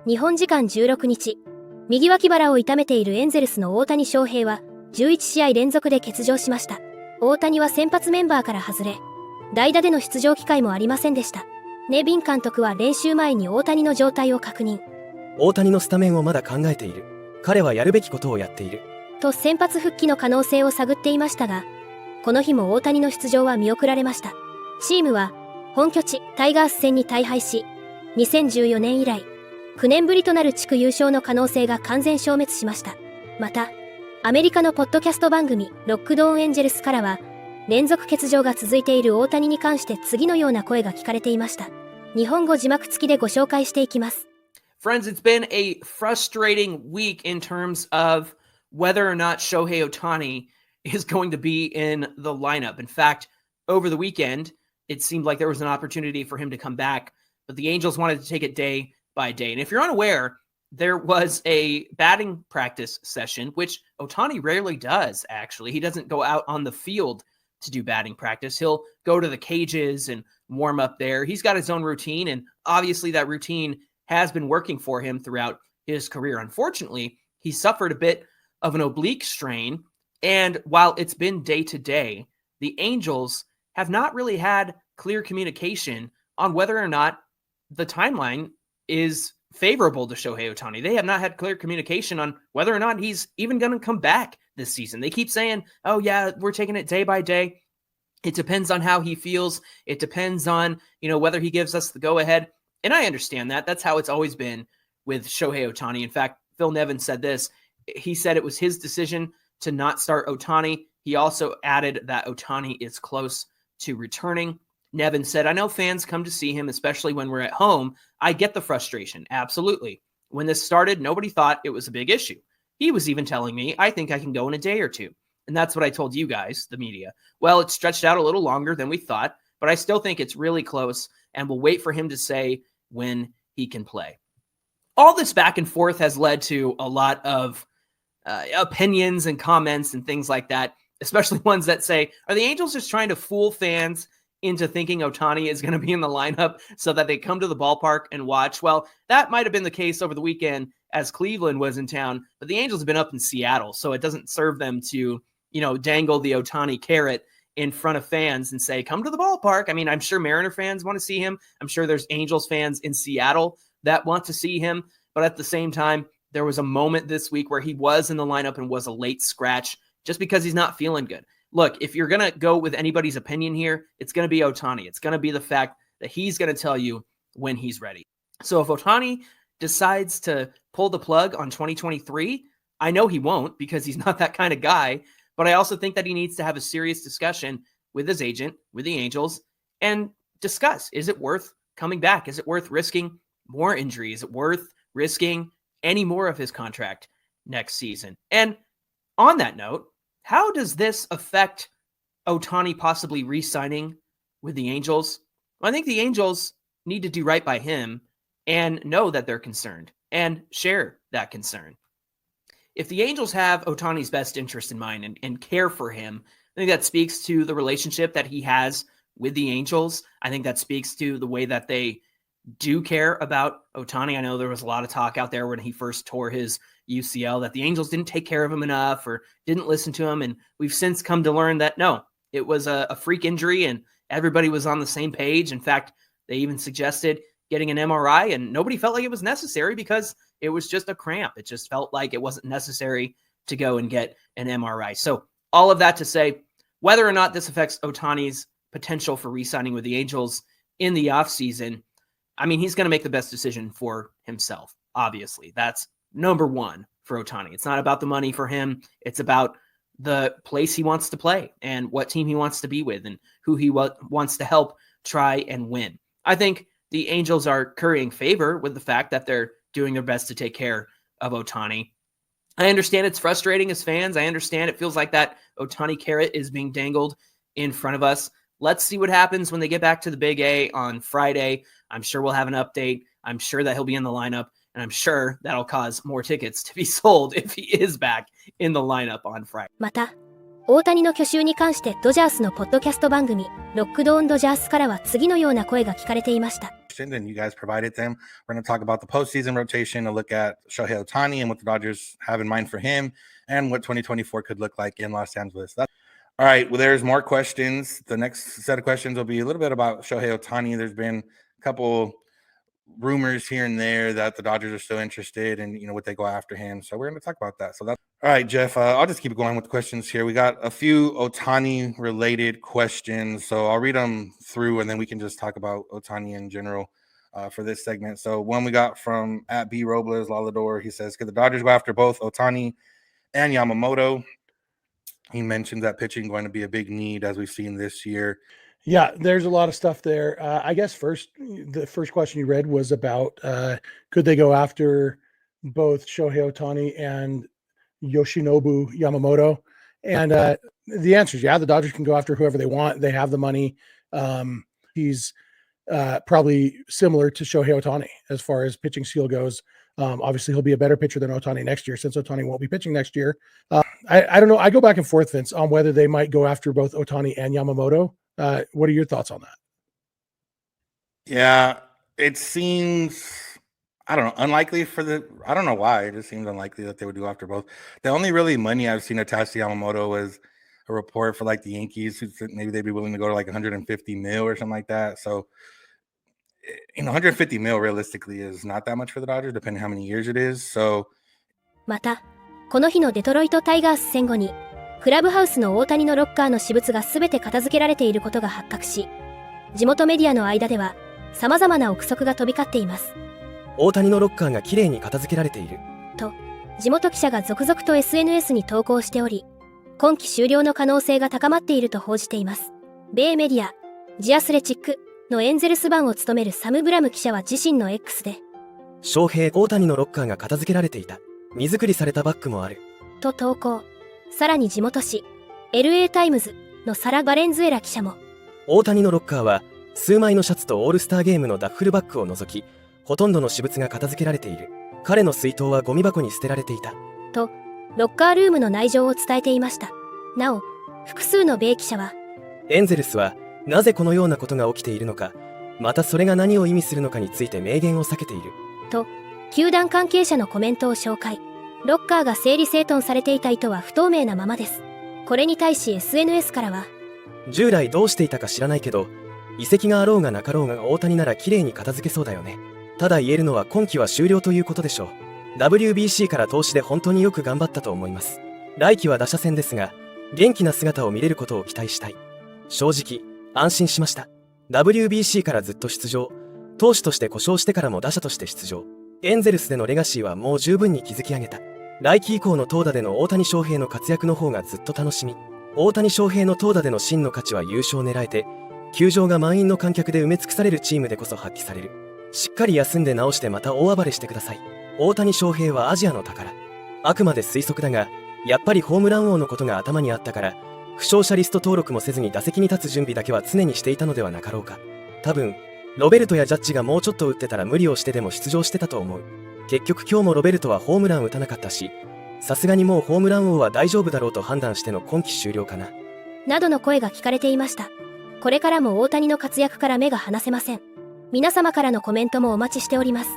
日本時間16日、右脇腹を痛めているエンゼルスの大谷翔平は11試合連続で欠場しました。大谷は先発メンバーから外れ、代打での出場機会もありませんでした。ネビン監督は練習前に大谷の状態を確認。大谷のスタメンをまだ考えている。彼はやるべきことをやっている。と先発復帰の可能性を探っていましたが、この日も大谷の出場は見送られました。チームは本拠地タイガース戦に大敗し、2014年以来、9年ぶりとなる地区優勝の可能性が完全消滅しました。また、アメリカのポッドキャスト番組ロックドーンエンジェルスからは、連続欠場が続いている大谷に関して次のような声が聞かれていました。日本語字幕付きでご紹介していきます。Friends, it's been a frustrating week in terms of whether or not Shohei Ohtani is going to be in the lineup. In fact, over the weekend, it seemed like there was an opportunity for him to come back, but the Angels wanted to take it day by day. And if you're unaware, there was a batting practice session, which Ohtani rarely does, actually. He doesn't go out on the field to do batting practice. He'll go to the cages and warm up there. He's got his own routine, and obviously that routine has been working for him throughout his career. Unfortunately, he suffered a bit of an oblique strain, and while it's been day to day, the Angels have not really had clear communication on whether or not the timeline is favorable to Shohei Ohtani. They have not had clear communication on whether or not he's even going to come back this season. They keep saying, oh yeah, we're taking it day by day. It depends on how he feels. It depends on, whether he gives us the go ahead. And I understand that. That's how it's always been with Shohei Ohtani. In fact, Phil Nevin said this. He said it was his decision to not start Ohtani. He also added that Ohtani is close to returning. Nevin said, I know fans come to see him, especially when we're at home. I get the frustration. Absolutely. When this started, nobody thought it was a big issue. He was even telling me, I think I can go in a day or two. And that's what I told you guys, the media. Well, it stretched out a little longer than we thought, but I still think it's really close, and we'll wait for him to say when he can play. All this back and forth has led to a lot of opinions and comments and things like that, especially ones that say, are the Angels just trying to fool fans into thinking Ohtani is going to be in the lineup so that they come to the ballpark and watch? Well, that might have been the case over the weekend as Cleveland was in town, but the Angels have been up in Seattle, so it doesn't serve them to, dangle the Ohtani carrot in front of fans and say, come to the ballpark. I mean, I'm sure Mariner fans want to see him. I'm sure there's Angels fans in Seattle that want to see him, but at the same time, there was a moment this week where he was in the lineup and was a late scratch just because he's not feeling good. Look, if you're going to go with anybody's opinion here, it's going to be Ohtani. It's going to be the fact that he's going to tell you when he's ready. So if Ohtani decides to pull the plug on 2023, I know he won't because he's not that kind of guy, but I also think that he needs to have a serious discussion with his agent, with the Angels, and discuss, is it worth coming back? Is it worth risking more injury? Is it worth risking any more of his contract next season? And on that note, how does this affect Ohtani possibly re-signing with the Angels? Well, I think the Angels need to do right by him and know that they're concerned and share that concern. If the Angels have Ohtani's best interest in mind and care for him, I think that speaks to the relationship that he has with the Angels. I think that speaks to the way that they do care about Ohtani. I know there was a lot of talk out there when he first tore his UCL that the Angels didn't take care of him enough or didn't listen to him. And we've since come to learn that no, it was a freak injury and everybody was on the same page. In fact, they even suggested getting an MRI and nobody felt like it was necessary because it was just a cramp. It just felt like it wasn't necessary to go and get an MRI. So all of that to say, whether or not this affects Ohtani's potential for re-signing with the Angels in the offseason, I mean, he's going to make the best decision for himself. Obviously, that's number one for Ohtani. It's not about the money for him. It's about the place he wants to play and what team he wants to be with and who he wants to help try and win. I think the Angels are currying favor with the fact that they're doing their best to take care of Ohtani. I understand it's frustrating as fans. I understand it feels like that Ohtani carrot is being dangled in front of us. Let's see what happens when they get back to the Big A on Friday. I'm sure we'll have an update. I'm sure that he'll be in the lineup, and I'm sure that'll cause more tickets to be sold if he is back in the lineup on Friday. また、大谷の去就に関してドジャースのポッドキャスト番組ロックドオンドジャースからは次のような声が聞かれていました。And you guys provided them. We're going to talk about the postseason rotation, a look at Shohei Ohtani and what the Dodgers have in mind for him, and what 2024 could look like in Los Angeles. All right, well, there's more questions. The next set of questions will be a little bit about Shohei Ohtani. There's been a couple rumors here and there that the Dodgers are still interested and, would they go after him? So we're going to talk about that. So that's all right, Jeff. I'll just keep going with the questions here. We got a few Ohtani related questions. So I'll read them through and then we can just talk about Ohtani in general for this segment. So one we got from at B Robles Lalador. He says, could the Dodgers go after both Ohtani and Yamamoto? He mentioned that pitching going to be a big need as we've seen this year. Yeah, there's a lot of stuff there. I guess the first question you read was about could they go after both Shohei Ohtani and Yoshinobu Yamamoto? And the answer is yeah, the Dodgers can go after whoever they want. They have the money. He's probably similar to Shohei Ohtani as far as pitching skill goes. Obviously, he'll be a better pitcher than Ohtani next year since Ohtani won't be pitching next year. I don't know. I go back and forth, Vince, on whether they might go after both Ohtani and Yamamoto. What are your thoughts on that? Yeah, it seems, I don't know, unlikely I don't know why. It just seems unlikely that they would go after both. The only really money I've seen attached to Yamamoto was a report for like the Yankees who said maybe they'd be willing to go to like 150 mil or something like that. So, 150 mil realistically is not that much for the Dodgers, depending how many years it is. So, また、この日のデトロイトタイガース戦後に、クラブハウスの大谷のロッカーの私物が全て片付けられていることが発覚し、地元メディアの間では様々な憶測が飛び交っています。大谷のロッカーがきれいに片付けられていると、地元記者が続々と SNS に投稿しており、今季終了の可能性が高まっていると報じています。米メディア、ジアスレチックのエンゼルス版を務めるサム・ブラム記者は自身の X で、翔平大谷のロッカーが片付けられていた。荷造りされたバッグもある。と投稿。さらに地元紙、LA タイムズのサラ・バレンズエラ記者も、大谷のロッカーは数枚のシャツとオールスターゲームのダッフルバッグを除き、ほとんどの私物が片付けられている。彼の水筒はゴミ箱に捨てられていた。と、ロッカールームの内情を伝えていました。なお、複数の米記者は、エンゼルスはなぜこのようなことが起きているのか、またそれが何を意味するのかについて明言を避けている。と、球団関係者のコメントを紹介。ロッカーが整理整頓されていた意図は不透明なままです。これに対し SNS からは、従来どうしていたか知らないけど、移籍があろうがなかろうが大谷なら綺麗に片付けそうだよね。ただ言えるのは今季は終了ということでしょう。WBC から投資で本当によく頑張ったと思います。来季は打者戦ですが、元気な姿を見れることを期待したい。正直、安心しました。WBC からずっと出場。投手として故障してからも打者として出場。エンゼルスでのレガシーはもう十分に築き上げた。来季以降の投打での大谷翔平の活躍の方がずっと楽しみ。大谷翔平の投打での真の価値は優勝を狙えて、球場が満員の観客で埋め尽くされるチームでこそ発揮される。しっかり休んで治してまた大暴れしてください。大谷翔平はアジアの宝。あくまで推測だが、やっぱりホームラン王のことが頭にあったから、負傷者リスト登録もせずに打席に立つ準備だけは常にしていたのではなかろうか。多分、ロベルトやジャッジがもうちょっと打ってたら無理をしてでも出場してたと思う。結局今日もロベルトはホームラン打たなかったし、さすがにもうホームラン王は大丈夫だろうと判断しての今季終了かな。などの声が聞かれていました。これからも大谷の活躍から目が離せません。皆様からのコメントもお待ちしております。